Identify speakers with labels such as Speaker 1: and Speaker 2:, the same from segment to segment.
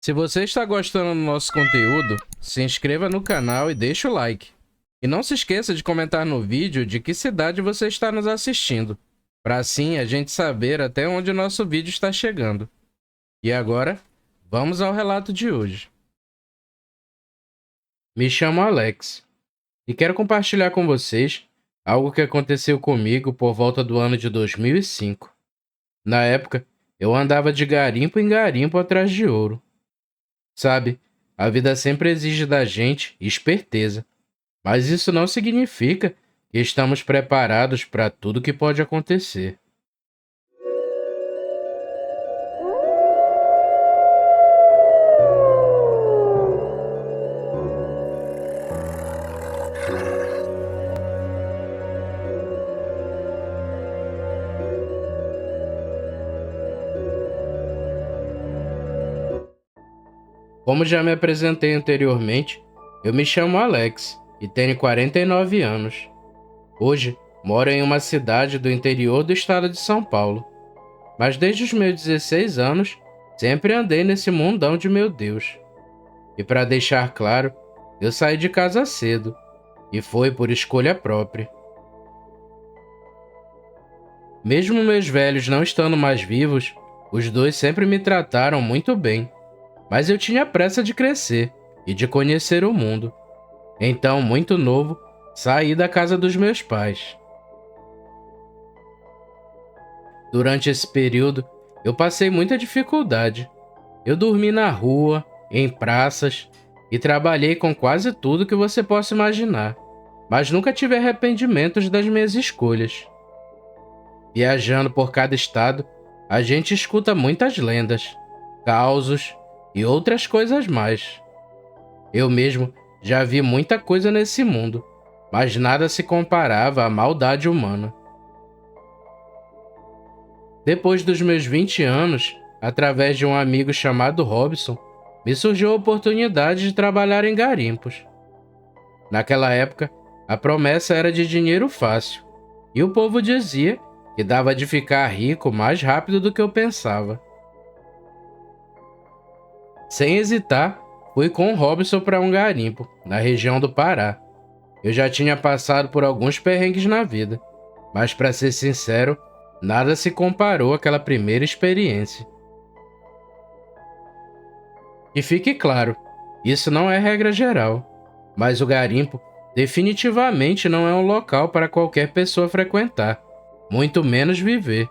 Speaker 1: Se você está gostando do nosso conteúdo, se inscreva no canal e deixe o like. E não se esqueça de comentar no vídeo de que cidade você está nos assistindo, para assim a gente saber até onde o nosso vídeo está chegando. E agora, vamos ao relato de hoje. Me chamo Alex e quero compartilhar com vocês algo que aconteceu comigo por volta do ano de 2005. Na época, eu andava de garimpo em garimpo atrás de ouro. Sabe, a vida sempre exige da gente esperteza, mas isso não significa que estamos preparados para tudo que pode acontecer. Como já me apresentei anteriormente, eu me chamo Alex e tenho 49 anos. Hoje, moro em uma cidade do interior do estado de São Paulo, mas desde os meus 16 anos, sempre andei nesse mundão de meu Deus. E para deixar claro, eu saí de casa cedo, e foi por escolha própria. Mesmo meus velhos não estando mais vivos, os dois sempre me trataram muito bem, mas eu tinha pressa de crescer e de conhecer o mundo. Então, muito novo, saí da casa dos meus pais. Durante esse período, eu passei muita dificuldade. Eu dormi na rua, em praças e trabalhei com quase tudo que você possa imaginar, mas nunca tive arrependimentos das minhas escolhas. Viajando por cada estado, a gente escuta muitas lendas, causos e outras coisas mais. Eu mesmo já vi muita coisa nesse mundo, mas nada se comparava à maldade humana. Depois dos meus 20 anos, através de um amigo chamado Robson, me surgiu a oportunidade de trabalhar em garimpos. Naquela época, a promessa era de dinheiro fácil, e o povo dizia que dava de ficar rico mais rápido do que eu pensava. Sem hesitar, fui com o Robson para um garimpo, na região do Pará. Eu já tinha passado por alguns perrengues na vida, mas para ser sincero, nada se comparou àquela primeira experiência. E fique claro, isso não é regra geral, mas o garimpo definitivamente não é um local para qualquer pessoa frequentar, muito menos viver.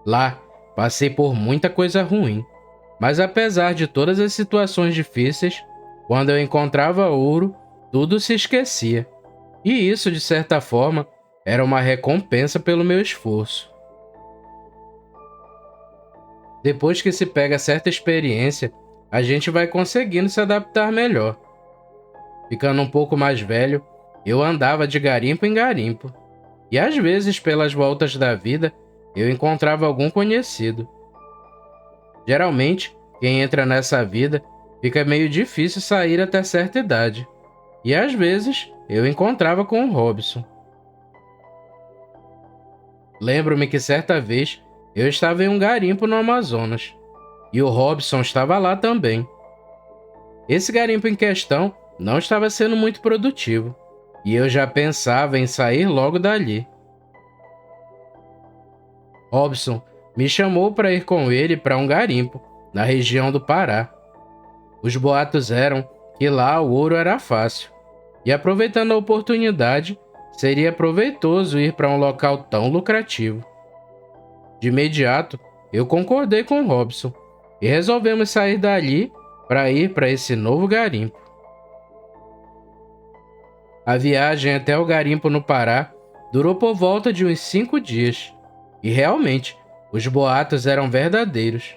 Speaker 1: Lá, passei por muita coisa ruim, mas apesar de todas as situações difíceis, quando eu encontrava ouro, tudo se esquecia. E isso, de certa forma, era uma recompensa pelo meu esforço. Depois que se pega certa experiência, a gente vai conseguindo se adaptar melhor. Ficando um pouco mais velho, eu andava de garimpo em garimpo. E às vezes, pelas voltas da vida, eu encontrava algum conhecido. Geralmente, quem entra nessa vida, fica meio difícil sair até certa idade. E às vezes, eu encontrava com o Robson. Lembro-me que certa vez, eu estava em um garimpo no Amazonas. E o Robson estava lá também. Esse garimpo em questão não estava sendo muito produtivo. E eu já pensava em sair logo dali. Robson me chamou para ir com ele para um garimpo, na região do Pará. Os boatos eram que lá o ouro era fácil, e aproveitando a oportunidade, seria proveitoso ir para um local tão lucrativo. De imediato, eu concordei com Robson, e resolvemos sair dali para ir para esse novo garimpo. A viagem até o garimpo no Pará durou por volta de uns 5 dias, e realmente, os boatos eram verdadeiros.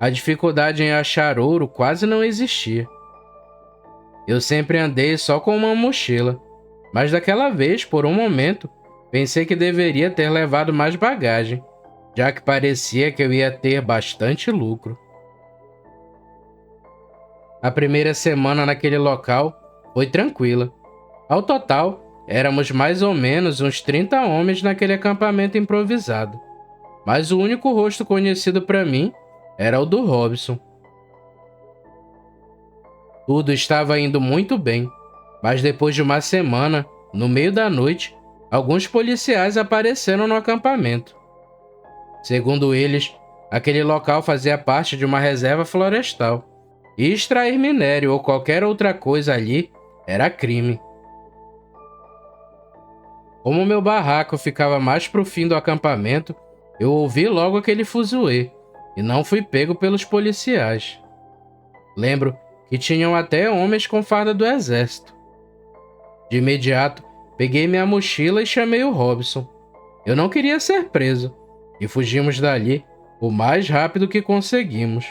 Speaker 1: A dificuldade em achar ouro quase não existia. Eu sempre andei só com uma mochila, mas daquela vez, por um momento, pensei que deveria ter levado mais bagagem, já que parecia que eu ia ter bastante lucro. A primeira semana naquele local foi tranquila. Ao total, éramos mais ou menos uns 30 homens naquele acampamento improvisado, mas o único rosto conhecido para mim era o do Robson. Tudo estava indo muito bem, mas depois de uma semana, no meio da noite, alguns policiais apareceram no acampamento. Segundo eles, aquele local fazia parte de uma reserva florestal e extrair minério ou qualquer outra coisa ali era crime. Como meu barraco ficava mais pro fim do acampamento, eu ouvi logo aquele fuzuê e não fui pego pelos policiais. Lembro que tinham até homens com farda do exército. De imediato, peguei minha mochila e chamei o Robson. Eu não queria ser preso e fugimos dali o mais rápido que conseguimos.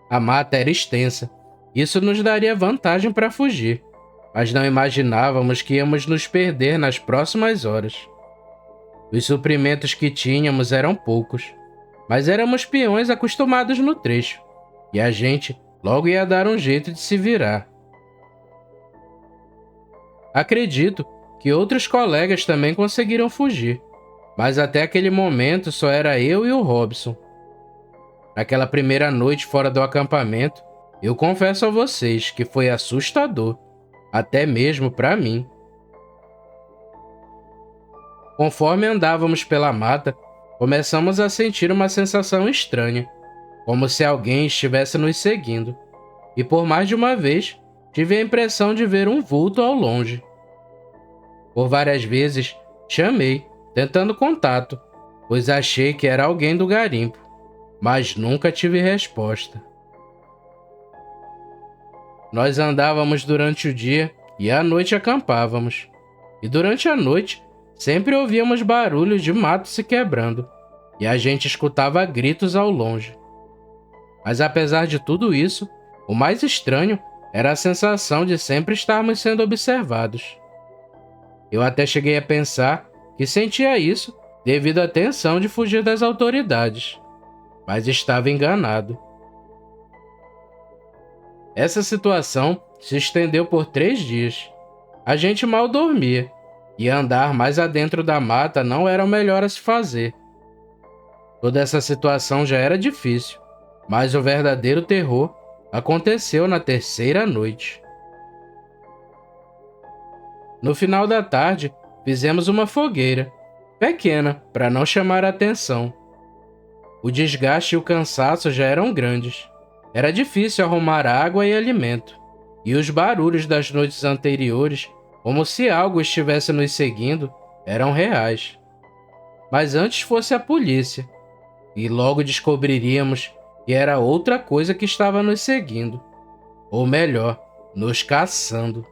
Speaker 1: A mata era extensa. Isso nos daria vantagem para fugir, mas não imaginávamos que íamos nos perder nas próximas horas. Os suprimentos que tínhamos eram poucos, mas éramos peões acostumados no trecho, e a gente logo ia dar um jeito de se virar. Acredito que outros colegas também conseguiram fugir, mas até aquele momento só era eu e o Robson. Naquela primeira noite fora do acampamento, eu confesso a vocês que foi assustador, até mesmo para mim. Conforme andávamos pela mata, começamos a sentir uma sensação estranha, como se alguém estivesse nos seguindo, e por mais de uma vez tive a impressão de ver um vulto ao longe. Por várias vezes chamei, tentando contato, pois achei que era alguém do garimpo, mas nunca tive resposta. Nós andávamos durante o dia e à noite acampávamos, e durante a noite sempre ouvíamos barulhos de mato se quebrando, e a gente escutava gritos ao longe. Mas apesar de tudo isso, o mais estranho era a sensação de sempre estarmos sendo observados. Eu até cheguei a pensar que sentia isso devido à tensão de fugir das autoridades, mas estava enganado. Essa situação se estendeu por 3 dias. A gente mal dormia, e andar mais adentro da mata não era o melhor a se fazer. Toda essa situação já era difícil, mas o verdadeiro terror aconteceu na terceira noite. No final da tarde, fizemos uma fogueira, pequena, para não chamar a atenção. O desgaste e o cansaço já eram grandes. Era difícil arrumar água e alimento, e os barulhos das noites anteriores, como se algo estivesse nos seguindo, eram reais. Mas antes fosse a polícia, e logo descobriríamos que era outra coisa que estava nos seguindo, ou melhor, nos caçando.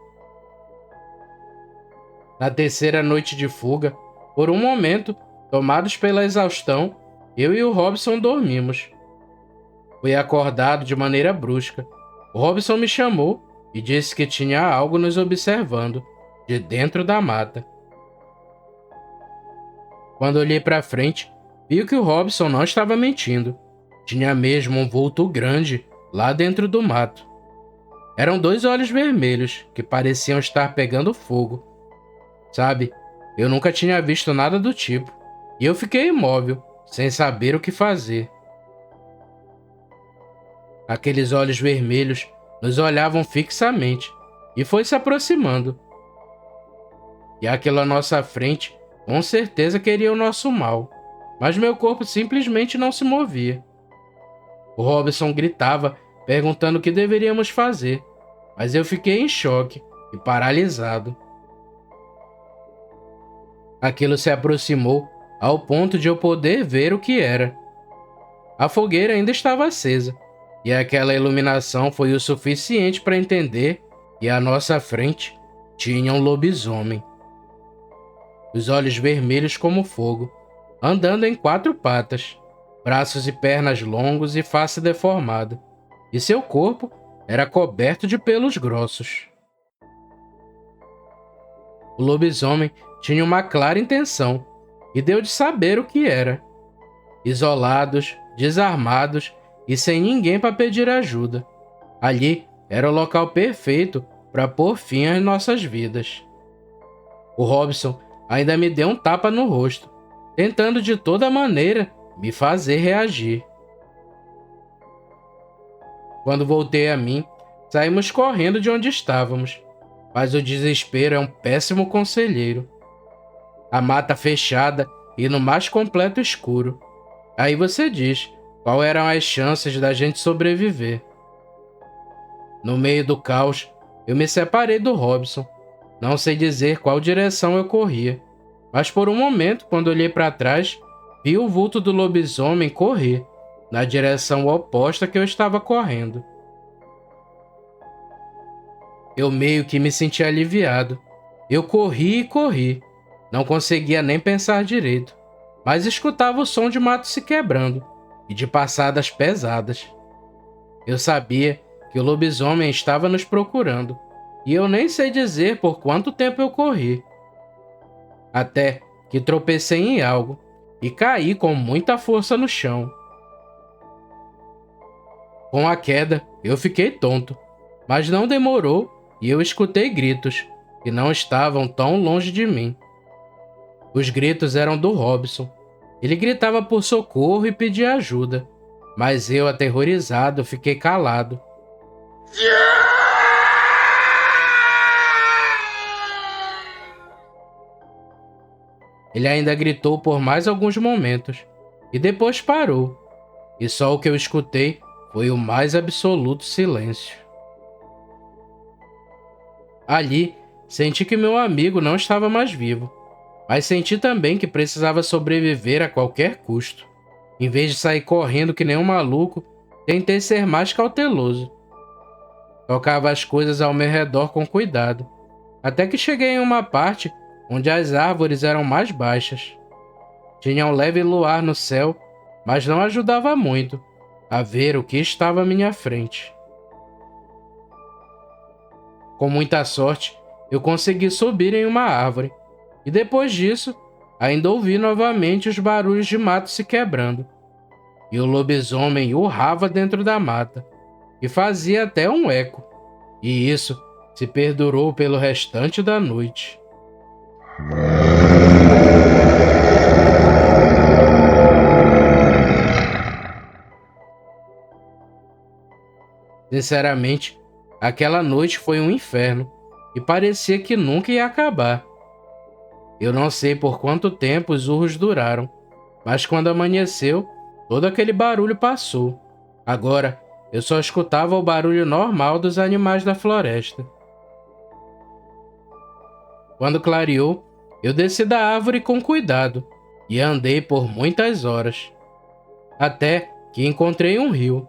Speaker 1: Na terceira noite de fuga, por um momento, tomados pela exaustão, eu e o Robson dormimos. Fui acordado de maneira brusca. O Robson me chamou e disse que tinha algo nos observando, de dentro da mata. Quando olhei para frente, vi que o Robson não estava mentindo. Tinha mesmo um vulto grande lá dentro do mato. Eram 2 olhos vermelhos que pareciam estar pegando fogo. Sabe, eu nunca tinha visto nada do tipo, e eu fiquei imóvel, sem saber o que fazer. Aqueles olhos vermelhos nos olhavam fixamente, e foi se aproximando. E aquilo à nossa frente, com certeza queria o nosso mal, mas meu corpo simplesmente não se movia. O Robson gritava, perguntando o que deveríamos fazer, mas eu fiquei em choque e paralisado. Aquilo se aproximou ao ponto de eu poder ver o que era. A fogueira ainda estava acesa, e aquela iluminação foi o suficiente para entender que à nossa frente tinha um lobisomem. Os olhos vermelhos como fogo, andando em 4 patas, braços e pernas longos e face deformada, e seu corpo era coberto de pelos grossos. O lobisomem tinha uma clara intenção, e deu de saber o que era. Isolados, desarmados e sem ninguém para pedir ajuda. Ali era o local perfeito para pôr fim às nossas vidas. O Robson ainda me deu um tapa no rosto, tentando de toda maneira me fazer reagir. Quando voltei a mim, saímos correndo de onde estávamos, mas o desespero é um péssimo conselheiro. A mata fechada e no mais completo escuro. Aí você diz, qual eram as chances da gente sobreviver? No meio do caos, eu me separei do Robson. Não sei dizer qual direção eu corria, mas por um momento, quando olhei para trás, vi o vulto do lobisomem correr, na direção oposta que eu estava correndo. Eu meio que me senti aliviado. Eu corri e corri. Não conseguia nem pensar direito, mas escutava o som de mato se quebrando e de passadas pesadas. Eu sabia que o lobisomem estava nos procurando, e eu nem sei dizer por quanto tempo eu corri. Até que tropecei em algo e caí com muita força no chão. Com a queda, eu fiquei tonto, mas não demorou e eu escutei gritos, que não estavam tão longe de mim. Os gritos eram do Robson. Ele gritava por socorro e pedia ajuda, mas eu, aterrorizado, fiquei calado. Ele ainda gritou por mais alguns momentos, e depois parou, e só o que eu escutei foi o mais absoluto silêncio. Ali, senti que meu amigo não estava mais vivo, mas senti também que precisava sobreviver a qualquer custo. Em vez de sair correndo que nem um maluco, tentei ser mais cauteloso. Tocava as coisas ao meu redor com cuidado, até que cheguei em uma parte onde as árvores eram mais baixas. Tinha um leve luar no céu, mas não ajudava muito a ver o que estava à minha frente. Com muita sorte, eu consegui subir em uma árvore, e depois disso, ainda ouvi novamente os barulhos de mato se quebrando, e o lobisomem urrava dentro da mata, e fazia até um eco, e isso se perdurou pelo restante da noite. Sinceramente, aquela noite foi um inferno e parecia que nunca ia acabar. Eu não sei por quanto tempo os urros duraram, mas quando amanheceu, todo aquele barulho passou. Agora, eu só escutava o barulho normal dos animais da floresta. Quando clareou, eu desci da árvore com cuidado e andei por muitas horas, até que encontrei um rio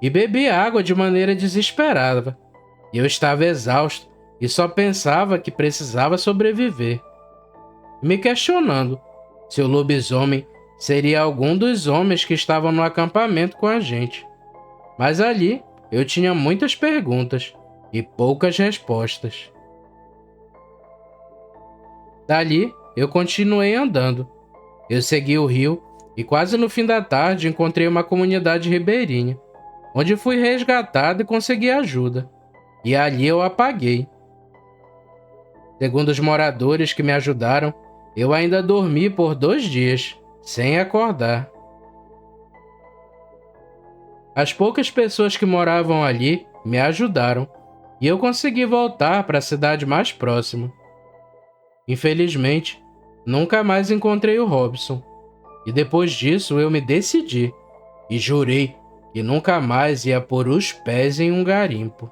Speaker 1: e bebi água de maneira desesperada. Eu estava exausto e só pensava que precisava sobreviver, me questionando se o lobisomem seria algum dos homens que estavam no acampamento com a gente. Mas ali eu tinha muitas perguntas e poucas respostas. Dali eu continuei andando. Eu segui o rio e quase no fim da tarde encontrei uma comunidade ribeirinha, onde fui resgatado e consegui ajuda. E ali eu apaguei. Segundo os moradores que me ajudaram, eu ainda dormi por 2 dias, sem acordar. As poucas pessoas que moravam ali me ajudaram, e eu consegui voltar para a cidade mais próxima. Infelizmente, nunca mais encontrei o Robson, e depois disso eu me decidi, e jurei que nunca mais ia pôr os pés em um garimpo.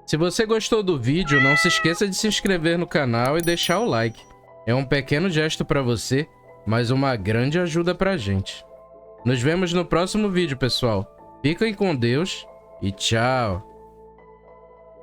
Speaker 1: Se você gostou do vídeo, não se esqueça de se inscrever no canal e deixar o like. É um pequeno gesto para você, mas uma grande ajuda pra gente. Nos vemos no próximo vídeo, pessoal. Fiquem com Deus e tchau!